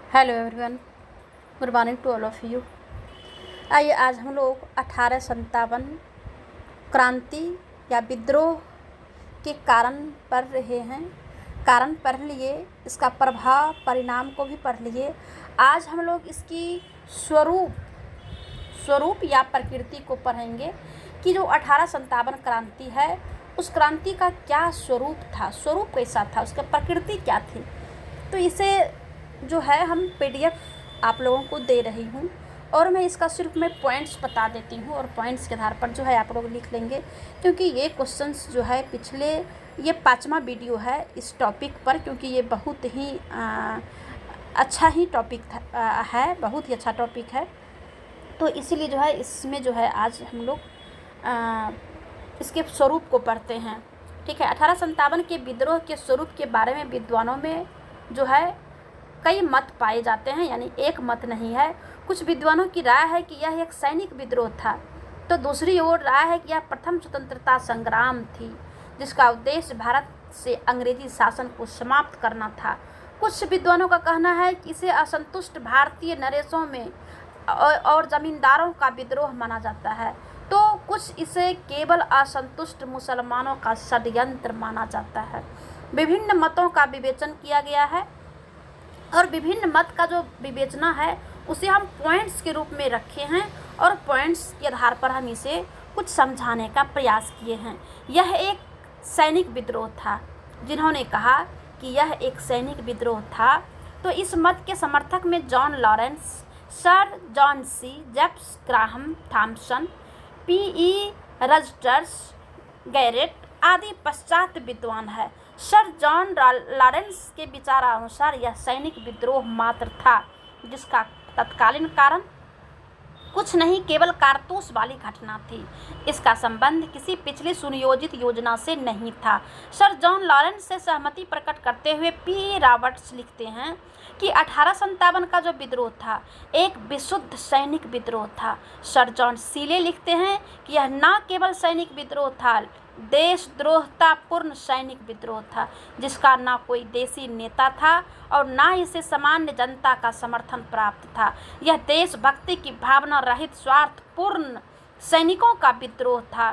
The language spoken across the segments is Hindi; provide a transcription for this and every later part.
Hello everyone, good morning to all of you. आइए आज हम लोग 1857 क्रांति या विद्रोह के कारण पढ़ रहे हैं। कारण पढ़ लिए, इसका प्रभाव परिणाम को भी पढ़ लिए। आज हम लोग इसकी स्वरूप या प्रकृति को पढ़ेंगे कि जो 1857 क्रांति है उस क्रांति का क्या स्वरूप था, स्वरूप कैसा था, उसकी प्रकृति क्या थी। तो इसे जो है हम PDF आप लोगों को दे रही हूँ और मैं इसका सिर्फ मैं पॉइंट्स बता देती हूँ और पॉइंट्स के आधार पर जो है आप लोग लिख लेंगे, क्योंकि ये क्वेश्चंस जो है पिछले ये 5वां वीडियो है इस टॉपिक पर, क्योंकि ये बहुत ही अच्छा ही टॉपिक है, बहुत ही अच्छा टॉपिक है। तो इसीलिए जो है इसमें जो है आज हम लोग इसके स्वरूप को पढ़ते हैं। ठीक है, 1857 के विद्रोह के स्वरूप के बारे में विद्वानों में जो है कई मत पाए जाते हैं, यानी एक मत नहीं है। कुछ विद्वानों की राय है कि यह एक सैनिक विद्रोह था, तो दूसरी ओर राय है कि यह प्रथम स्वतंत्रता संग्राम थी जिसका उद्देश्य भारत से अंग्रेजी शासन को समाप्त करना था। कुछ विद्वानों का कहना है कि इसे असंतुष्ट भारतीय नरेशों में और जमींदारों का विद्रोह माना जाता है, तो कुछ इसे केवल असंतुष्ट मुसलमानों का षड्यंत्र माना जाता है। विभिन्न मतों का विवेचन किया गया है और विभिन्न मत का जो विवेचना है उसे हम पॉइंट्स के रूप में रखे हैं और पॉइंट्स के आधार पर हम इसे कुछ समझाने का प्रयास किए हैं। यह एक सैनिक विद्रोह था, जिन्होंने कहा कि यह एक सैनिक विद्रोह था, तो इस मत के समर्थक में जॉन लॉरेंस, सर जॉन सी, जेम्स ग्राहम थॉम्सन, P.E. रजटर्स, गैरेट आदि पश्चात विद्वान है। सर जॉन लॉरेंस के विचारानुसार यह सैनिक विद्रोह मात्र था जिसका तत्कालीन कारण कुछ नहीं, केवल कारतूस वाली घटना थी। इसका संबंध किसी पिछली सुनियोजित योजना से नहीं था। सर जॉन लॉरेंस से सहमति प्रकट करते हुए P. रॉबर्ट्स लिखते हैं कि 1857 का जो विद्रोह था एक विशुद्ध सैनिक विद्रोह था। सर जॉन सीले लिखते हैं कि यह न केवल सैनिक विद्रोह था, देशद्रोहतापूर्ण सैनिक विद्रोह था जिसका न कोई देशी नेता था और न इसे सामान्य जनता का समर्थन प्राप्त था। यह देशभक्ति की भावना रहित स्वार्थपूर्ण सैनिकों का विद्रोह था।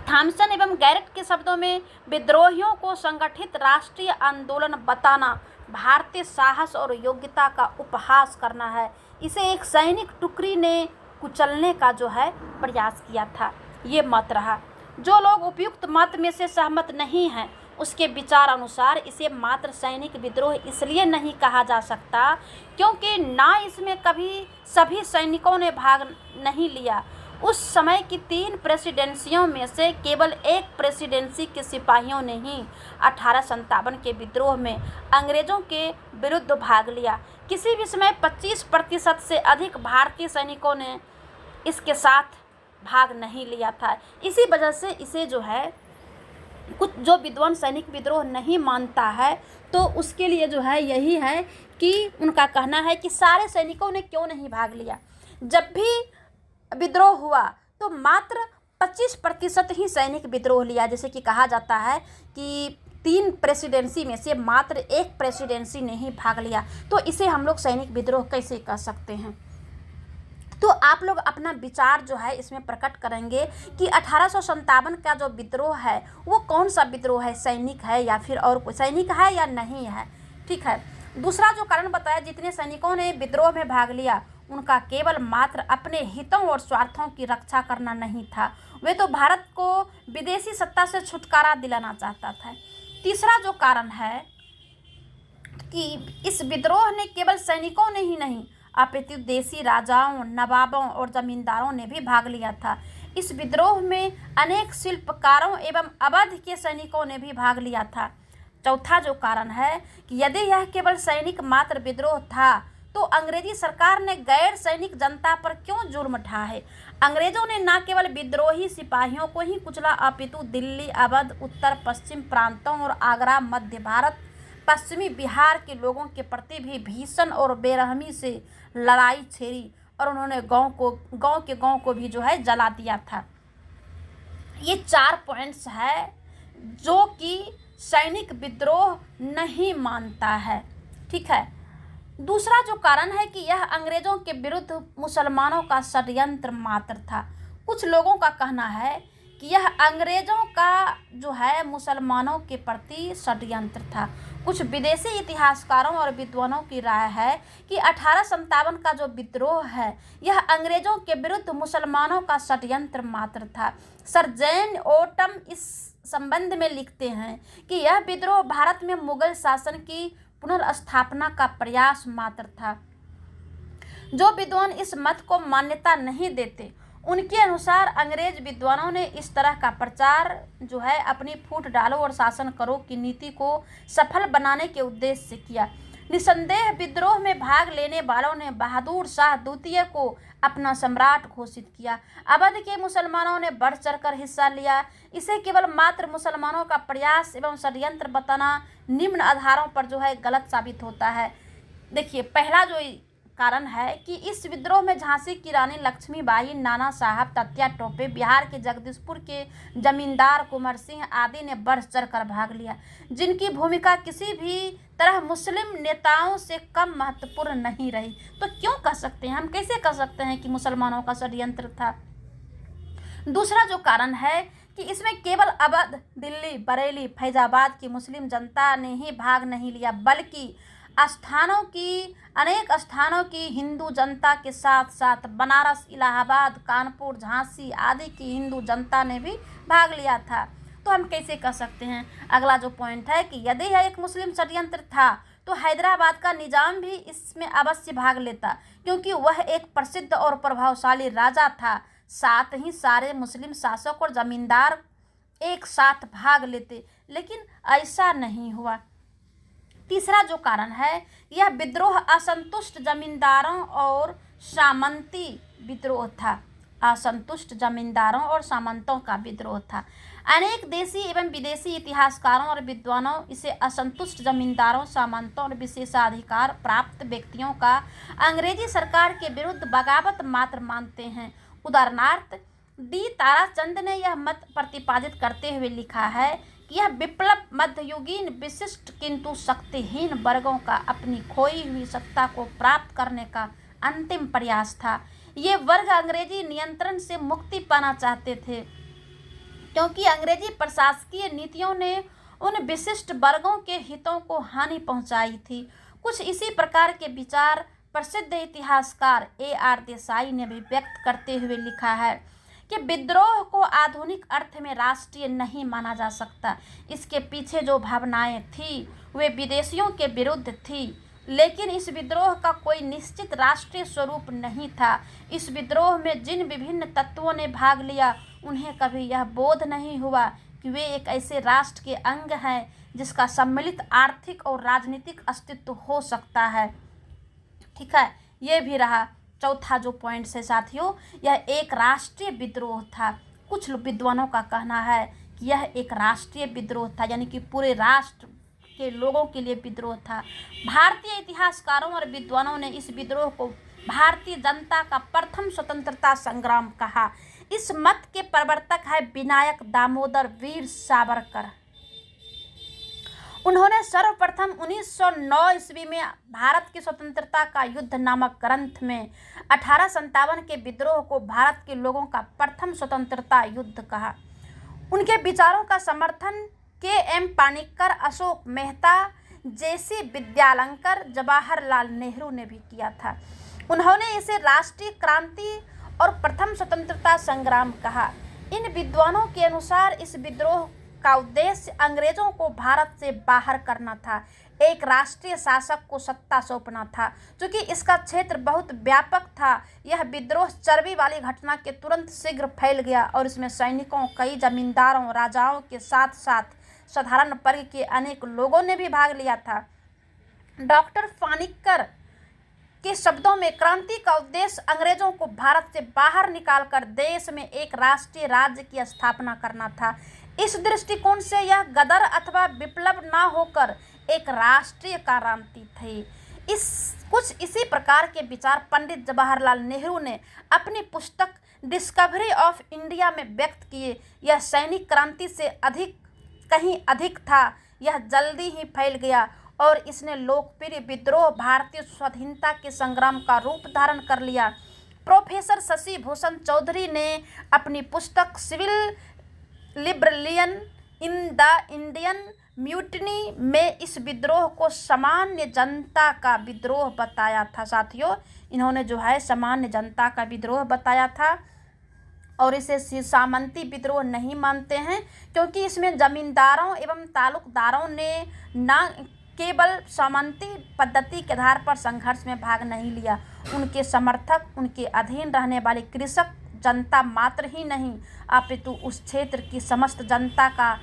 थॉम्सन एवं गैरेट के शब्दों में विद्रोहियों को संगठित राष्ट्रीय आंदोलन बताना भारतीय साहस और योग्यता का उपहास करना है। इसे एक सैनिक टुकड़ी ने कुचलने का जो है प्रयास किया था। ये मत रहा। जो लोग उपयुक्त मत में से सहमत नहीं हैं उसके विचार अनुसार इसे मात्र सैनिक विद्रोह इसलिए नहीं कहा जा सकता क्योंकि ना इसमें कभी सभी सैनिकों ने भाग नहीं लिया। उस समय की 3 प्रेसिडेंसियों में से केवल एक प्रेसिडेंसी के सिपाहियों ने ही 1857 के विद्रोह में अंग्रेजों के विरुद्ध भाग लिया। किसी भी समय 25% से अधिक भारतीय सैनिकों ने इसके साथ भाग नहीं लिया था। इसी वजह से इसे जो है कुछ जो विद्वान सैनिक विद्रोह नहीं मानता है तो उसके लिए जो है यही है कि उनका कहना है कि सारे सैनिकों ने क्यों नहीं भाग लिया। जब भी विद्रोह हुआ तो मात्र 25% ही सैनिक विद्रोह लिया। जैसे कि कहा जाता है कि 3 प्रेसिडेंसी में से मात्र एक प्रेसिडेंसी ने ही भाग लिया, तो इसे हम लोग सैनिक विद्रोह कैसे कह सकते हैं। तो आप लोग अपना विचार जो है इसमें प्रकट करेंगे कि 1857 का जो विद्रोह है वो कौन सा विद्रोह है, सैनिक है या फिर और कोई सैनिक है या नहीं है। ठीक है, दूसरा जो कारण बताया, जितने सैनिकों ने विद्रोह में भाग लिया उनका केवल मात्र अपने हितों और स्वार्थों की रक्षा करना नहीं था, वे तो भारत को विदेशी सत्ता से छुटकारा दिलाना चाहता था। तीसरा जो कारण है कि इस विद्रोह ने केवल सैनिकों ने ही नहीं अपितु देशी राजाओं, नवाबों और जमींदारों ने भी भाग लिया था। इस विद्रोह में अनेक शिल्पकारों एवं अवध के सैनिकों ने भी भाग लिया था। चौथा जो कारण है कि यदि यह केवल सैनिक मात्र विद्रोह था तो अंग्रेजी सरकार ने गैर सैनिक जनता पर क्यों जुर्म ढाए। अंग्रेजों ने न केवल विद्रोही सिपाहियों को ही कुचला अपितु दिल्ली, अवध, उत्तर पश्चिम प्रांतों और आगरा, मध्य भारत, पश्चिमी बिहार के लोगों के प्रति भी भीषण और बेरहमी से लड़ाई छेड़ी और उन्होंने गांव को भी जो है जला दिया था। ये 4 पॉइंट्स है जो कि सैनिक विद्रोह नहीं मानता है। ठीक है, दूसरा जो कारण है कि यह अंग्रेजों के विरुद्ध मुसलमानों का षड्यंत्र मात्र था। कुछ लोगों का कहना है कि यह अंग्रेजों का जो है मुसलमानों के प्रति षड्यंत्र था। कुछ विदेशी इतिहासकारों और विद्वानों की राय है कि 1857 का जो विद्रोह है यह अंग्रेजों के विरुद्ध मुसलमानों का षड्यंत्र मात्र था। सर जैन ओटम इस संबंध में लिखते हैं कि यह विद्रोह भारत में मुगल शासन की पुनर्स्थापना का प्रयास मात्र था। जो विद्वान इस मत को मान्यता नहीं देते, उनके अनुसार अंग्रेज विद्वानों ने इस तरह का प्रचार जो है अपनी फूट डालो और शासन करो की नीति को सफल बनाने के उद्देश्य से किया। निसंदेह विद्रोह में भाग लेने वालों ने बहादुर शाह द्वितीय को अपना सम्राट घोषित किया। अवध के मुसलमानों ने बढ़ चढ़कर हिस्सा लिया। इसे केवल मात्र मुसलमानों का प्रयास एवं षड्यंत्र बताना निम्न आधारों पर जो है गलत साबित होता है। देखिए, पहला जो कारण है कि इस विद्रोह में झांसी की रानी लक्ष्मीबाई, नाना साहब, तत्या टोपे, बिहार के जगदीशपुर के जमींदार कुंवर सिंह आदि ने बढ़ चढ़कर भाग लिया, जिनकी भूमिका किसी भी तरह मुस्लिम नेताओं से कम महत्वपूर्ण नहीं रही। तो क्यों कह सकते हैं, हम कैसे कह सकते हैं कि मुसलमानों का षड्यंत्र था। दूसरा जो कारण है कि इसमें केवल अवध, दिल्ली, बरेली, फैजाबाद की मुस्लिम जनता ने ही भाग नहीं लिया, बल्कि अनेक स्थानों की हिंदू जनता के साथ साथ बनारस, इलाहाबाद, कानपुर, झांसी आदि की हिंदू जनता ने भी भाग लिया था। तो हम कैसे कह सकते हैं। अगला जो पॉइंट है कि यदि यह एक मुस्लिम षड्यंत्र था तो हैदराबाद का निजाम भी इसमें अवश्य भाग लेता, क्योंकि वह एक प्रसिद्ध और प्रभावशाली राजा था। साथ ही सारे मुस्लिम शासक और जमींदार एक साथ भाग लेते, लेकिन ऐसा नहीं हुआ। तीसरा जो कारण है, यह विद्रोह असंतुष्ट जमींदारों और सामंती विद्रोह था। असंतुष्ट जमींदारों और सामंतों का विद्रोह था। अनेक देशी एवं विदेशी इतिहासकारों और विद्वानों इसे असंतुष्ट जमींदारों, सामंतों और विशेषाधिकार प्राप्त व्यक्तियों का अंग्रेजी सरकार के विरुद्ध बगावत मात्र मानते हैं। उदाहरणार्थ डी ताराचंद ने यह मत प्रतिपादित करते हुए लिखा है कि यह विप्लव मध्ययुगीन विशिष्ट किंतु शक्तिहीन वर्गों का अपनी खोई हुई सत्ता को प्राप्त करने का अंतिम प्रयास था। ये वर्ग अंग्रेजी नियंत्रण से मुक्ति पाना चाहते थे, क्योंकि अंग्रेजी प्रशासकीय नीतियों ने उन विशिष्ट वर्गों के हितों को हानि पहुंचाई थी। कुछ इसी प्रकार के विचार प्रसिद्ध इतिहासकार A.R. देसाई ने भी व्यक्त करते हुए लिखा है कि विद्रोह को आधुनिक अर्थ में राष्ट्रीय नहीं माना जा सकता। इसके पीछे जो भावनाएं थी वे विदेशियों के विरुद्ध थी, लेकिन इस विद्रोह का कोई निश्चित राष्ट्रीय स्वरूप नहीं था। इस विद्रोह में जिन विभिन्न तत्वों ने भाग लिया उन्हें कभी यह बोध नहीं हुआ कि वे एक ऐसे राष्ट्र के अंग हैं जिसका सम्मिलित आर्थिक और राजनीतिक अस्तित्व हो सकता है। ठीक है, ये भी रहा। चौथा जो पॉइंट है साथियों, यह एक राष्ट्रीय विद्रोह था। कुछ विद्वानों का कहना है कि यह एक राष्ट्रीय विद्रोह था, यानी कि पूरे राष्ट्र के लोगों के लिए विद्रोह था। भारतीय इतिहासकारों और विद्वानों ने इस विद्रोह को भारतीय जनता का प्रथम स्वतंत्रता संग्राम कहा। इस मत के प्रवर्तक है विनायक दामोदर वीर सावरकर। उन्होंने सर्वप्रथम 1909 ईस्वी में भारत की स्वतंत्रता का युद्ध नामक ग्रंथ में 1857 के विद्रोह को भारत के लोगों का प्रथम स्वतंत्रता युद्ध कहा। उनके विचारों का समर्थन K.M. पानिक्कर, अशोक मेहता, J.C. विद्यालंकर, जवाहरलाल नेहरू ने भी किया था। उन्होंने इसे राष्ट्रीय क्रांति और प्रथम स्वतंत्रता संग्राम कहा। इन विद्वानों के अनुसार इस विद्रोह का उद्देश्य अंग्रेजों को भारत से बाहर करना था, एक राष्ट्रीय शासक को सत्ता सौंपना था। क्योंकि इसका क्षेत्र बहुत व्यापक था, यह विद्रोह चर्बी वाली घटना के तुरंत शीघ्र फैल गया और इसमें सैनिकों, कई जमींदारों, राजाओं के साथ साथ साधारण वर्ग के अनेक लोगों ने भी भाग लिया था। डॉक्टर पानिक्कर के शब्दों में क्रांति का उद्देश्य अंग्रेजों को भारत से बाहर निकालकर देश में एक राष्ट्रीय राज्य की स्थापना करना था। इस दृष्टिकोण से यह गदर अथवा विप्लव न होकर एक राष्ट्रीय क्रांति थी। कुछ इसी प्रकार के विचार पंडित जवाहरलाल नेहरू ने अपनी पुस्तक डिस्कवरी ऑफ इंडिया में व्यक्त किए। यह सैनिक क्रांति से कहीं अधिक था। यह जल्दी ही फैल गया और इसने लोकप्रिय विद्रोह भारतीय स्वाधीनता के संग्राम का रूप धारण कर लिया। प्रोफेसर शशि भूषण चौधरी ने अपनी पुस्तक civil rebellion in the Indian mutiny में इस विद्रोह को सामान्य जनता का विद्रोह बताया था। साथियों, इन्होंने जो है सामान्य जनता का विद्रोह बताया था और इसे सामंती विद्रोह नहीं मानते हैं, क्योंकि इसमें जमींदारों एवं तालुकदारों ने न केवल सामंती पद्धति के आधार पर संघर्ष में भाग नहीं लिया, उनके समर्थक उनके अधीन रहने वाली कृषक जनता मात्र ही नहीं अपितु उस क्षेत्र की समस्त जनता का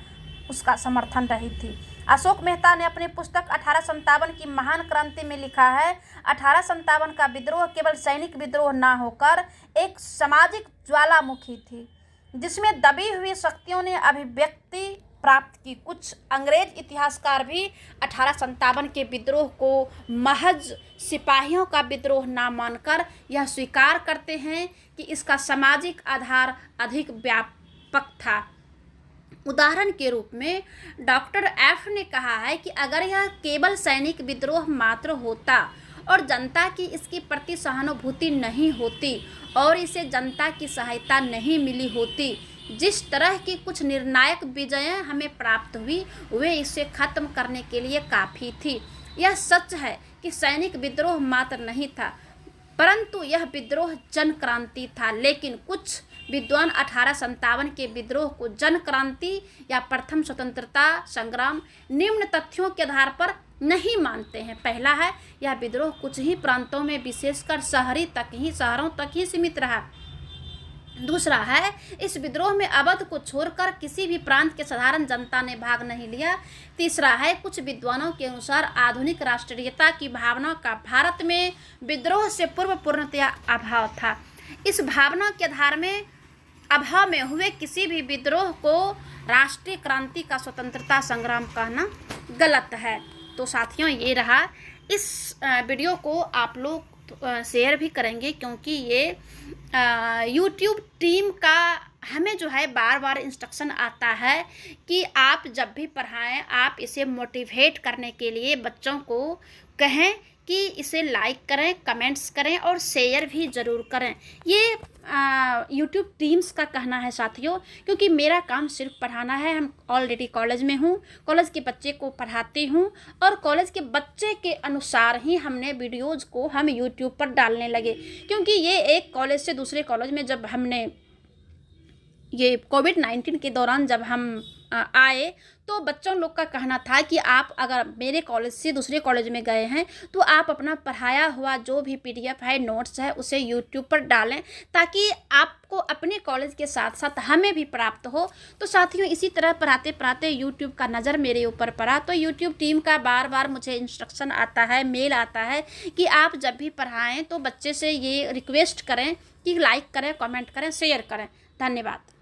उसका समर्थन रही थी। अशोक मेहता ने अपनी पुस्तक 1857 की महान क्रांति में लिखा है, 1857 का विद्रोह केवल सैनिक विद्रोह न होकर एक सामाजिक ज्वालामुखी थी, जिसमें दबी हुई शक्तियों ने अभिव्यक्ति प्राप्त की। कुछ अंग्रेज इतिहासकार भी 1857 के विद्रोह को महज सिपाहियों का विद्रोह न मानकर यह स्वीकार करते हैं कि इसका सामाजिक आधार अधिक व्यापक था। उदाहरण के रूप में डॉक्टर एफ ने कहा है कि अगर यह केवल सैनिक विद्रोह मात्र होता और जनता की इसके प्रति सहानुभूति नहीं होती और इसे जनता की सहायता नहीं मिली होती, जिस तरह की कुछ निर्णायक विजयें हमें प्राप्त हुई वे इसे खत्म करने के लिए काफ़ी थी। यह सच है कि सैनिक विद्रोह मात्र नहीं था, परंतु यह विद्रोह जन क्रांति था। लेकिन कुछ विद्वान 1857 के विद्रोह को जन क्रांति या प्रथम स्वतंत्रता संग्राम निम्न तथ्यों के आधार पर नहीं मानते हैं। पहला है, यह विद्रोह कुछ ही प्रांतों में विशेषकर शहरों तक ही सीमित रहा। दूसरा है, इस विद्रोह में अवध को छोड़कर किसी भी प्रांत के साधारण जनता ने भाग नहीं लिया। तीसरा है, कुछ विद्वानों के अनुसार आधुनिक राष्ट्रीयता की भावना का भारत में विद्रोह से पूर्व पूर्णतया अभाव था। इस भावना के आधार में अभाव में हुए किसी भी विद्रोह को राष्ट्रीय क्रांति का स्वतंत्रता संग्राम कहना गलत है। तो साथियों, ये रहा। इस वीडियो को आप लोग शेयर भी करेंगे, क्योंकि ये यूट्यूब टीम का हमें जो है बार बार इंस्ट्रक्शन आता है कि आप जब भी पढ़ाएं आप इसे मोटिवेट करने के लिए बच्चों को कहें कि इसे लाइक करें, कमेंट्स करें और शेयर भी ज़रूर करें। ये यूट्यूब टीम्स का कहना है साथियों, क्योंकि मेरा काम सिर्फ पढ़ाना है। हम ऑलरेडी कॉलेज में हूँ, कॉलेज के बच्चे को पढ़ाती हूँ और कॉलेज के बच्चे के अनुसार ही हमने वीडियोज़ को हम यूट्यूब पर डालने लगे, क्योंकि ये एक कॉलेज से दूसरे कॉलेज में जब हमने ये कोविड-19 के दौरान जब हम आए तो बच्चों लोग का कहना था कि आप अगर मेरे कॉलेज से दूसरे कॉलेज में गए हैं तो आप अपना पढ़ाया हुआ जो भी PDF है, नोट्स है, उसे यूट्यूब पर डालें, ताकि आपको अपने कॉलेज के साथ साथ हमें भी प्राप्त हो। तो साथियों, इसी तरह पढ़ाते पढ़ाते यूट्यूब का नज़र मेरे ऊपर पड़ा, तो यूट्यूब टीम का बार बार मुझे इंस्ट्रक्शन आता है, मेल आता है कि आप जब भी पढ़ाएँ तो बच्चे से ये रिक्वेस्ट करें कि लाइक करें, कमेंट करें, शेयर करें। धन्यवाद।